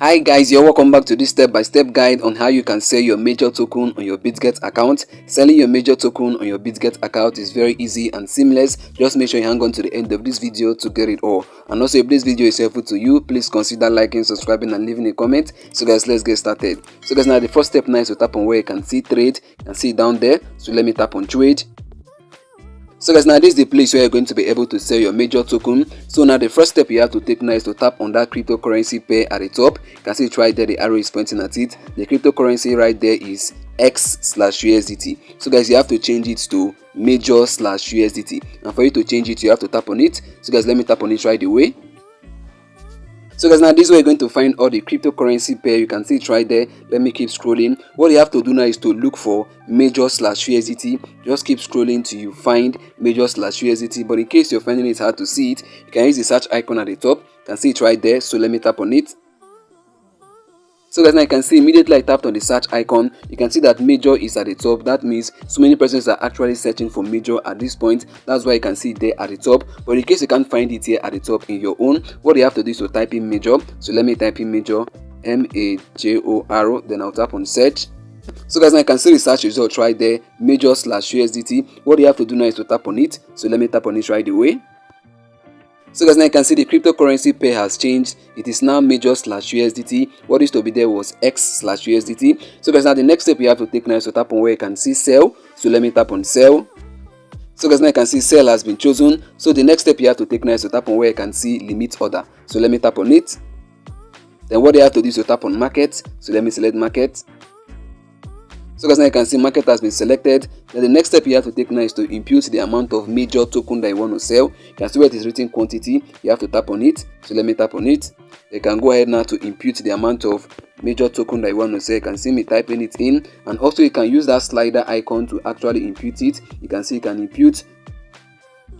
Hi guys, you're welcome back to this step-by-step guide on how you can sell your major token on your Bitget account. Selling your major token on your Bitget account is very easy and seamless. Just make sure you hang on to the end of this video to get it all. And also, if this video is helpful to you, please consider liking, subscribing and leaving a comment. So guys, let's get started. So guys, now the first step now is to tap on where you can see trade. You can see it down there. So let me tap on trade. So guys, now this is the place where you're going to be able to sell your major token. So now the first step you have to take now is to tap on that cryptocurrency pair at the top. You can see it right there, the arrow is pointing at it. The cryptocurrency right there is X/USDT. So guys, you have to change it to major/USDT. And for you to change it, you have to tap on it. So guys, let me tap on it right away. So guys, now this is where you're going to find all the cryptocurrency pair. You can see it right there. Let me keep scrolling. What you have to do now is to look for major/USDT. Just keep scrolling till you find major/USDT. But in case you're finding it hard to see it, you can use the search icon at the top. You can see it right there. So let me tap on it. So guys, now you can see immediately I tapped on the search icon, you can see that major is at the top. That means so many persons are actually searching for major at this point. That's why you can see it there at the top. But in case you can't find it here at the top in your own, what you have to do is to type in major. So let me type in major, M-A-J-O-R, then I'll tap on search. So guys, now you can see the search result right there, major/USDT. What you have to do now is to tap on it. So let me tap on it right away. So guys, now you can see the cryptocurrency pair has changed. It is now major/USDT. What used to be there was X/USDT. So guys, now the next step you have to take now is to tap on where you can see sell. So let me tap on sell. So guys, now you can see sell has been chosen. So the next step you have to take now is to tap on where you can see limit order. So let me tap on it. Then what you have to do is to tap on market. So let me select market. So guys, now you can see market has been selected. Then the next step you have to take now is to impute the amount of major token that you want to sell. You can see where it is written quantity. You have to tap on it. So let me tap on it. You can go ahead now to impute the amount of major token that you want to sell. You can see me typing it in, and also you can use that slider icon to actually impute it. You can see you can impute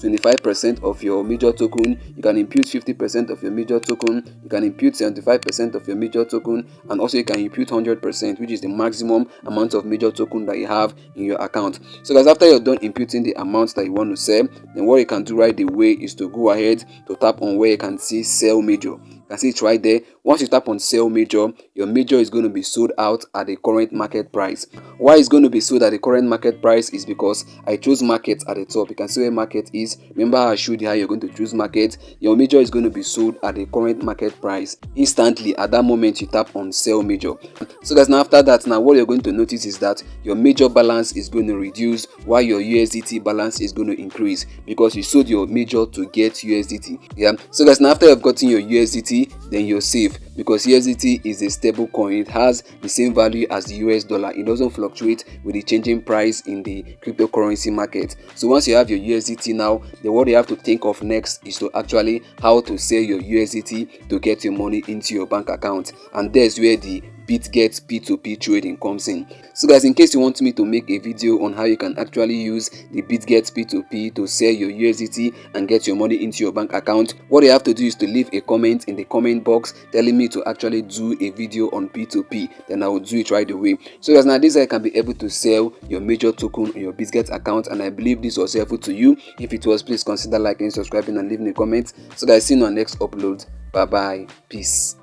25% of your major token, you can impute 50% of your major token, you can impute 75% of your major token, and also you can impute 100%, which is the maximum amount of major token that you have in your account. So guys, after you're done imputing the amounts that you want to sell, then what you can do right away is to go ahead to tap on where you can see sell major. You can see it right there. Once you tap on sell major, your major is going to be sold out at the current market price. Why it's going to be sold at the current market price is because I chose market at the top. You can see where market is. Remember how I showed you how you're going to choose market. Your major is going to be sold at the current market price instantly at that moment you tap on sell major. So guys, now after that, now what you're going to notice is that your major balance is going to reduce while your USDT balance is going to increase, because you sold your major to get USDT. Yeah. So guys, now after you've gotten your USDT, then you're safe, because USDT is a stable coin. It has the same value as the US dollar. It doesn't fluctuate with the changing price in the cryptocurrency market. So once you have your USDT now, then what you have to think of next is to actually how to sell your USDT to get your money into your bank account. And there's where the Bitget P2P trading comes in. So guys, in case you want me to make a video on how you can actually use the Bitget P2P to sell your USDT and get your money into your bank account, what you have to do is to leave a comment in the comment box telling me to actually do a video on P2P. Then I will do it right away. So guys, now this I can be able to sell your major token on your Bitget account, and I believe this was helpful to you. If it was, please consider liking, subscribing and leaving a comment. So guys, see you on our next upload. Bye bye. Peace.